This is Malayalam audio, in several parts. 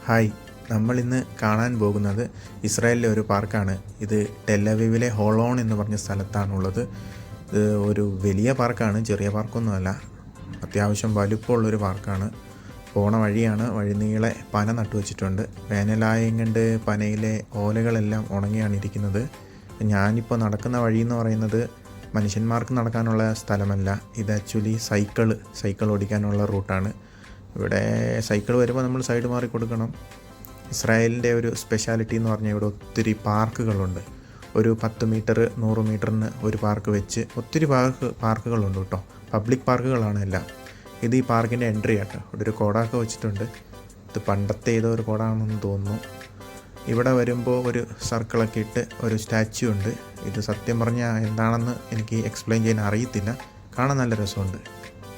ഹായ്, നമ്മളിന്ന് കാണാൻ പോകുന്നത് ഇസ്രായേലിലെ ഒരു പാർക്കാണ്. ഇത് ടെലവീവിലെ ഹോളോൺ എന്ന് പറഞ്ഞ സ്ഥലത്താണുള്ളത്. ഇത് ഒരു വലിയ പാർക്കാണ്, ചെറിയ പാർക്കൊന്നുമല്ല. അത്യാവശ്യം വലുപ്പമുള്ളൊരു പാർക്കാണ്. പോണ വഴിയാണ്. വഴി നീളെ പന നട്ടുവച്ചിട്ടുണ്ട്. വേനലായം കണ്ട് പനയിലെ ഓലകളെല്ലാം ഉണങ്ങിയാണ് ഇരിക്കുന്നത്. ഞാനിപ്പോൾ നടക്കുന്ന വഴി എന്ന് പറയുന്നത് മനുഷ്യന്മാർക്ക് നടക്കാനുള്ള സ്ഥലമല്ല. ഇത് ആക്ച്വലി സൈക്കിൾ ഓടിക്കാനുള്ള റൂട്ടാണ്. ഇവിടെ സൈക്കിൾ വരുമ്പോൾ നമ്മൾ സൈഡ് മാറി കൊടുക്കണം. ഇസ്രായേലിൻ്റെ ഒരു സ്പെഷ്യാലിറ്റി എന്ന് പറഞ്ഞാൽ ഇവിടെ ഒത്തിരി പാർക്കുകളുണ്ട്. ഒരു 10 മീറ്റർ 100 മീറ്ററിന് ഒരു പാർക്ക് വെച്ച് ഒത്തിരി പാർക്കുകളുണ്ട് കേട്ടോ. പബ്ലിക് പാർക്കുകളാണ് എല്ലാം. ഇത് ഈ പാർക്കിൻ്റെ എൻട്രി ആട്ടോ. ഇവിടെ ഒരു കോടൊക്കെ വെച്ചിട്ടുണ്ട്. ഇത് പണ്ടത്തെ ഏതോ ഒരു കോടാണെന്ന് തോന്നുന്നു. ഇവിടെ വരുമ്പോൾ ഒരു സർക്കിളൊക്കെ ഇട്ട് ഒരു സ്റ്റാച്യു ഉണ്ട്. ഇത് സത്യം പറഞ്ഞാൽ എന്താണെന്ന് എനിക്ക് എക്സ്പ്ലെയിൻ ചെയ്യാൻ അറിയത്തില്ല. കാണാൻ നല്ല രസമുണ്ട്.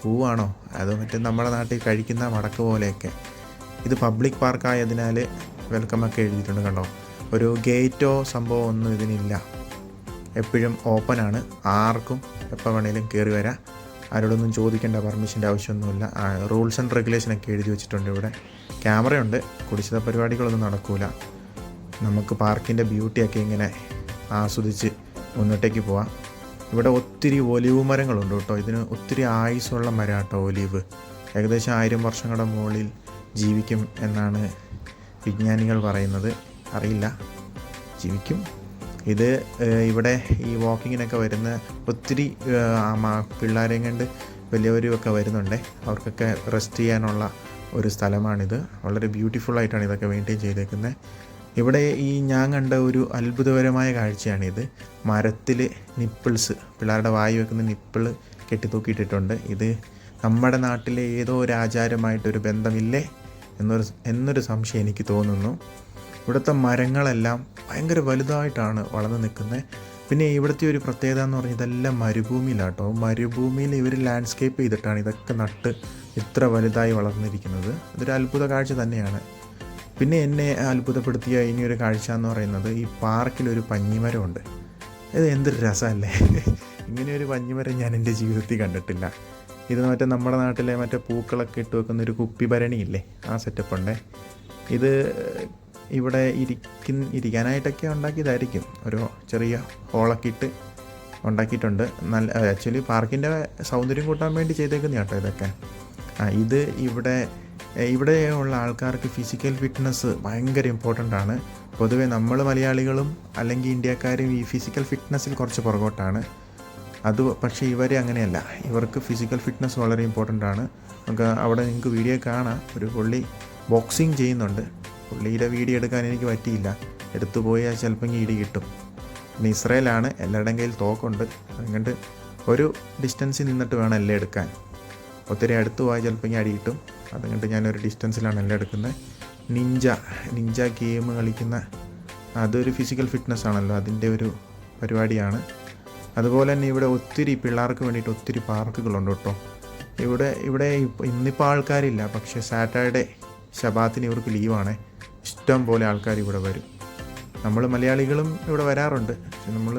പൂവാണോ അതോ മറ്റേ നമ്മുടെ നാട്ടിൽ കഴിക്കുന്ന മടക്ക് പോലെയൊക്കെ. ഇത് പബ്ലിക് പാർക്കായതിനാൽ വെൽക്കമൊക്കെ എഴുതിയിട്ടുണ്ട് കണ്ടോ. ഒരു ഗേറ്റോ സംഭവം ഒന്നും ഇതിനില്ല. എപ്പോഴും ഓപ്പണാണ്. ആർക്കും എപ്പോൾ വേണേലും കയറി വരാം. ആരോടൊന്നും ചോദിക്കേണ്ട, പെർമിഷൻ്റെ ആവശ്യമൊന്നുമില്ല. റൂൾസ് ആൻഡ് റെഗുലേഷനൊക്കെ എഴുതി വെച്ചിട്ടുണ്ട്. ഇവിടെ ക്യാമറയുണ്ട്. കുടിശ്ശിത പരിപാടികളൊന്നും നടക്കില്ല. നമുക്ക് പാർക്കിൻ്റെ ബ്യൂട്ടിയൊക്കെ ഇങ്ങനെ ആസ്വദിച്ച് മുന്നോട്ടേക്ക് പോവാം. ഇവിടെ ഒത്തിരി ഒലിവ് മരങ്ങളുണ്ട് കേട്ടോ. ഇതിന് ഒത്തിരി ആയുസ്സുള്ള മരം കേട്ടോ ഒലിവ്. ഏകദേശം 1000 വർഷങ്ങളുടെ മുകളിൽ ജീവിക്കും എന്നാണ് വിജ്ഞാനികൾ പറയുന്നത്. അറിയില്ല, ജീവിക്കും. ഇത് ഇവിടെ ഈ വാക്കിങ്ങിനൊക്കെ വരുന്ന ഒത്തിരി പിള്ളേരെയും കണ്ട് വലിയവരുമൊക്കെ വരുന്നുണ്ട്. അവർക്കൊക്കെ റെസ്റ്റ് ചെയ്യാനുള്ള ഒരു സ്ഥലമാണിത്. വളരെ ബ്യൂട്ടിഫുള്ളായിട്ടാണ് ഇതൊക്കെ മെയിൻറ്റെയിൻ ചെയ്തേക്കുന്നത്. ഇവിടെ ഈ ഞാൻ കണ്ട ഒരു അത്ഭുതകരമായ കാഴ്ചയാണിത്. മരത്തിൽ നിപ്പിൾസ്, പിള്ളേരുടെ വായി വെക്കുന്ന നിപ്പിൾ കെട്ടിത്തൂക്കിയിട്ടിട്ടുണ്ട്. ഇത് നമ്മുടെ നാട്ടിലെ ഏതോ ഒരു ആചാരമായിട്ടൊരു ബന്ധമില്ലേ എന്നൊരു സംശയം എനിക്ക് തോന്നുന്നു. ഇവിടുത്തെ മരങ്ങളെല്ലാം ഭയങ്കര വലുതായിട്ടാണ് വളർന്നു നിൽക്കുന്നത്. പിന്നെ ഇവിടുത്തെ ഒരു പ്രത്യേകത എന്ന് പറഞ്ഞാൽ ഇതെല്ലാം മരുഭൂമിയിലാട്ടോ. മരുഭൂമിയിൽ ഇവർ ലാൻഡ്സ്കേപ്പ് ചെയ്തിട്ടാണ് ഇതൊക്കെ നട്ട് ഇത്ര വലുതായി വളർന്നിരിക്കുന്നത്. ഇതൊരു അത്ഭുത കാഴ്ച തന്നെയാണ്. പിന്നെ എന്നെ അത്ഭുതപ്പെടുത്തിയ ഇനിയൊരു കാഴ്ച എന്ന് പറയുന്നത് ഈ പാർക്കിലൊരു പഞ്ഞിമരമുണ്ട്. ഇത് എന്തൊരു രസമല്ലേ! ഇങ്ങനെയൊരു പഞ്ഞിമരം ഞാൻ എൻ്റെ ജീവിതത്തിൽ കണ്ടിട്ടില്ല. ഇത് മറ്റേ നമ്മുടെ നാട്ടിലെ മറ്റേ പൂക്കളൊക്കെ ഇട്ട് വെക്കുന്നൊരു കുപ്പി ഭരണിയില്ലേ, ആ സെറ്റപ്പുണ്ടേ. ഇത് ഇവിടെ ഇരിക്കാനായിട്ടൊക്കെ ഉണ്ടാക്കിയതായിരിക്കും. ഒരു ചെറിയ ഹോളൊക്കെ ഇട്ട് ഉണ്ടാക്കിയിട്ടുണ്ട്. നല്ല ആക്ച്വലി പാർക്കിൻ്റെ സൗന്ദര്യം കൂട്ടാൻ വേണ്ടി ചെയ്തേക്കുന്ന കേട്ടോ ഇതൊക്കെ. ഇത് ഇവിടെയുള്ള ആൾക്കാർക്ക് ഫിസിക്കൽ ഫിറ്റ്നസ് ഭയങ്കര ഇമ്പോർട്ടൻ്റ് ആണ്. പൊതുവെ നമ്മൾ മലയാളികളും അല്ലെങ്കിൽ ഇന്ത്യക്കാരും ഈ ഫിസിക്കൽ ഫിറ്റ്നസ്സിൽ കുറച്ച് പുറകോട്ടാണ്. പക്ഷേ ഇവർ അങ്ങനെയല്ല. ഇവർക്ക് ഫിസിക്കൽ ഫിറ്റ്നസ് വളരെ ഇമ്പോർട്ടൻ്റ് ആണ്. നമുക്ക് അവിടെ നിങ്ങൾക്ക് വീഡിയോ കാണാം. ഒരു പുള്ളി ബോക്സിങ് ചെയ്യുന്നുണ്ട്. പുള്ളിയുടെ വീഡിയോ എടുക്കാൻ എനിക്ക് പറ്റിയില്ല. എടുത്തു പോയാൽ ചിലപ്പോൾ ഇടി കിട്ടും. പിന്നെ ഇസ്രായേലാണ്, എല്ലാവരുടെയും കയ്യിൽ തോക്കുണ്ട്. അതുകൊണ്ട് ഒരു ഡിസ്റ്റൻസിൽ നിന്നിട്ട് വേണം എല്ലാം എടുക്കാൻ. ഒത്തിരി അടുത്ത് പോയാൽ ചിലപ്പോൾ അടി കിട്ടും. അതുകൊണ്ട് ഞാനൊരു ഡിസ്റ്റൻസിലാണ് എല്ലാം എടുക്കുന്നത്. നിഞ്ച ഗെയിം കളിക്കുന്ന അതൊരു ഫിസിക്കൽ ഫിറ്റ്നസ് ആണല്ലോ, അതിൻ്റെ ഒരു പരിപാടിയാണ്. അതുപോലെ തന്നെ ഇവിടെ ഒത്തിരി പിള്ളേർക്ക് വേണ്ടിയിട്ട് ഒത്തിരി പാർക്കുകളുണ്ട് കേട്ടോ. ഇവിടെ ഇന്നിപ്പോൾ ആൾക്കാരില്ല. പക്ഷേ സാറ്റർഡേ ശബാത്തിന് ഇവർക്ക് ലീവാണ്. ഇഷ്ടം പോലെ ആൾക്കാർ ഇവിടെ വരും. നമ്മൾ മലയാളികളും ഇവിടെ വരാറുണ്ട്. പക്ഷെ നമ്മൾ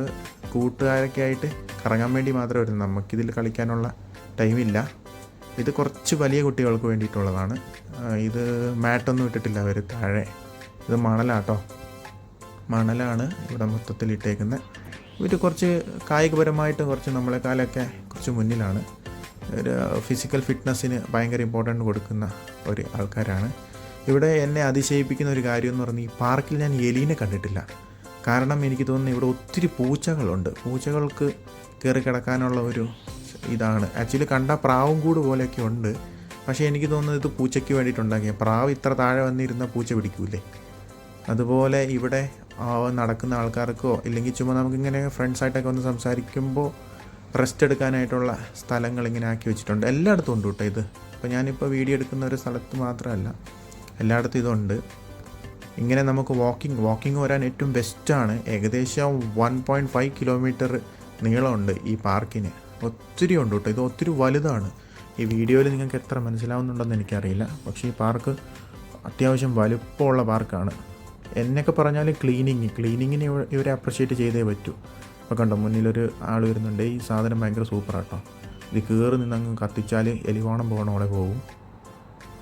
കൂട്ടുകാരൊക്കെ ആയിട്ട് കറങ്ങാൻ വേണ്ടി മാത്രമേ വരുന്നത്. നമുക്കിതിൽ കളിക്കാനുള്ള ടൈമില്ല. ഇത് കുറച്ച് വലിയ കുട്ടികൾക്ക് വേണ്ടിയിട്ടുള്ളതാണ്. ഇത് മാറ്റൊന്നും ഇട്ടിട്ടില്ല അവർ താഴെ. ഇത് മണലാണ് ഇവിടെ മൊത്തത്തിൽ ഇട്ടേക്കുന്നത്. ഇവർ കുറച്ച് കായികപരമായിട്ട് കുറച്ച് നമ്മളെക്കാളൊക്കെ കുറച്ച് മുന്നിലാണ്. ഒരു ഫിസിക്കൽ ഫിറ്റ്നസ്സിന് ഭയങ്കര ഇമ്പോർട്ടൻ്റ് കൊടുക്കുന്ന ഒരു ആൾക്കാരാണ്. ഇവിടെ എന്നെ അതിശയിപ്പിക്കുന്ന ഒരു കാര്യം എന്ന് പറഞ്ഞാൽ ഈ പാർക്കിൽ ഞാൻ എലീനെ കണ്ടിട്ടില്ല. കാരണം എനിക്ക് തോന്നുന്നു ഇവിടെ ഒത്തിരി പൂച്ചകളുണ്ട്. പൂച്ചകൾക്ക് കയറി കിടക്കാനുള്ള ഒരു ഇതാണ്. ആക്ച്വലി കണ്ട പ്രാവും കൂട് പോലെയൊക്കെ ഉണ്ട്. പക്ഷേ എനിക്ക് തോന്നുന്നത് ഇത് പൂച്ചയ്ക്ക് വേണ്ടിയിട്ടുണ്ടാക്കിയ. പ്രാവ് ഇത്ര താഴെ വന്നിരുന്ന പൂച്ച പിടിക്കൂലേ. അതുപോലെ ഇവിടെ നടക്കുന്ന ആൾക്കാർക്കോ ഇല്ലെങ്കിൽ ചുമ്മാ നമുക്കിങ്ങനെ ഫ്രണ്ട്സായിട്ടൊക്കെ ഒന്ന് സംസാരിക്കുമ്പോൾ റെസ്റ്റ് എടുക്കാനായിട്ടുള്ള സ്ഥലങ്ങൾ ഇങ്ങനെ ആക്കി വെച്ചിട്ടുണ്ട്. എല്ലായിടത്തും ഉണ്ട് കേട്ടോ ഇത്. ഇപ്പോൾ ഞാനിപ്പോൾ വീഡിയോ എടുക്കുന്ന ഒരു സ്ഥലത്ത് മാത്രമല്ല, എല്ലായിടത്തും ഇതുണ്ട്. ഇങ്ങനെ നമുക്ക് വാക്കിംഗ് വരാൻ ഏറ്റവും ബെസ്റ്റാണ്. ഏകദേശം 1.5 കിലോമീറ്റർ നീളമുണ്ട് ഈ പാർക്കിന്. ഒത്തിരി ഉണ്ട് കേട്ടോ. ഇത് ഒത്തിരി വലുതാണ്. ഈ വീഡിയോയിൽ നിങ്ങൾക്ക് എത്ര മനസ്സിലാവുന്നുണ്ടെന്ന് എനിക്കറിയില്ല. പക്ഷേ ഈ പാർക്ക് അത്യാവശ്യം വലുപ്പമുള്ള പാർക്കാണ്. എന്നൊക്കെ പറഞ്ഞാൽ ക്ലീനിങ്ങിന് ഇവരെ അപ്രിഷ്യേറ്റ് ചെയ്തേ പറ്റൂ. അപ്പോൾ കണ്ടോ, മുന്നിലൊരു ആൾ വരുന്നുണ്ട്. ഈ സാധനം ഭയങ്കര സൂപ്പറാട്ടോ. ഇത് കയറി നിന്നങ്ങ് കത്തിച്ചാൽ എലിവാണം പോകണ പോലെ പോകും.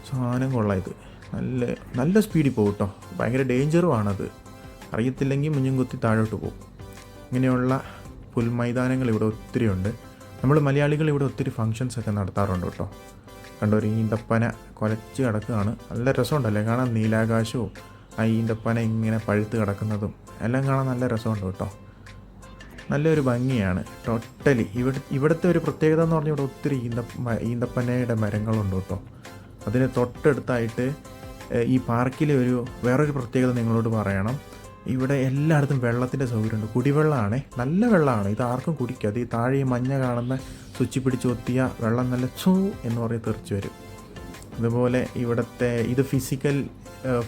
സാധനം കൊള്ളാം. ഇത് നല്ല നല്ല സ്പീഡിൽ പോകും കേട്ടോ. ഭയങ്കര ഡേഞ്ചറുമാണത്. അറിയത്തില്ലെങ്കിൽ മുഞ്ഞും കുത്തി താഴോട്ട് പോകും. ഇങ്ങനെയുള്ള പുൽമൈതാനങ്ങൾ ഇവിടെ ഒത്തിരി ഉണ്ട്. നമ്മൾ മലയാളികൾ ഇവിടെ ഒത്തിരി ഫങ്ഷൻസൊക്കെ നടത്താറുണ്ട് കേട്ടോ. കണ്ടോ, ഒരു ഈന്തപ്പന കുലച്ച് കിടക്കുകയാണ്. നല്ല രസമുണ്ടല്ലേ കാണാൻ. നീലാകാശവും ആ ഈന്തപ്പന ഇങ്ങനെ പഴുത്ത് കിടക്കുന്നതും എല്ലാം കാണാൻ നല്ല രസമുണ്ട് കേട്ടോ. നല്ലൊരു ഭംഗിയാണ് ടോട്ടലി. ഇവിടുത്തെ ഒരു പ്രത്യേകത എന്ന് പറഞ്ഞാൽ ഇവിടെ ഒത്തിരി ഈന്തപ്പനയുടെ മരങ്ങളുണ്ട് കേട്ടോ. അതിന് തൊട്ടടുത്തായിട്ട് ഈ പാർക്കിലെ വേറൊരു പ്രത്യേകത നിങ്ങളോട് പറയണം. ഇവിടെ എല്ലായിടത്തും വെള്ളത്തിൻ്റെ സൗകര്യമുണ്ട്. കുടിവെള്ളമാണേ, നല്ല വെള്ളമാണ്. ഇത് ആർക്കും കുടിക്കുക. അത് ഈ താഴെ മഞ്ഞ കാണുന്ന സ്വിച്ച് പിടിച്ച് ഒത്തിയ വെള്ളം നല്ല ചൂ എന്ന് പറയും തെറിച്ച് വരും. അതുപോലെ ഇവിടുത്തെ ഇത് ഫിസിക്കൽ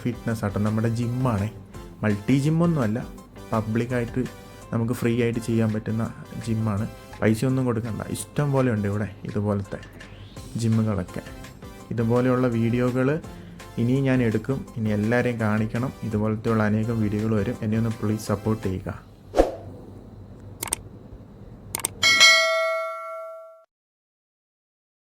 ഫിറ്റ്നസ് ആട്ടോ. നമ്മുടെ ജിമ്മാണേ, മൾട്ടി ജിമ്മൊന്നുമല്ല, പബ്ലിക്കായിട്ട് നമുക്ക് ഫ്രീ ആയിട്ട് ചെയ്യാൻ പറ്റുന്ന ജിമ്മാണ്. പൈസയൊന്നും കൊടുക്കണ്ട, ഇഷ്ടം പോലെ ഉണ്ട് ഇവിടെ ഇതുപോലത്തെ ജിമ്മുകളൊക്കെ. ഇതുപോലെയുള്ള വീഡിയോകൾ ഇനി ഞാൻ എടുക്കും. ഇനി എല്ലാവരെയും കാണിക്കണം. ഇതുപോലത്തെയുള്ള അനേകം വീഡിയോകൾ വരും. എന്നെ ഒന്ന് പ്ലീസ് സപ്പോർട്ട് ചെയ്യുക.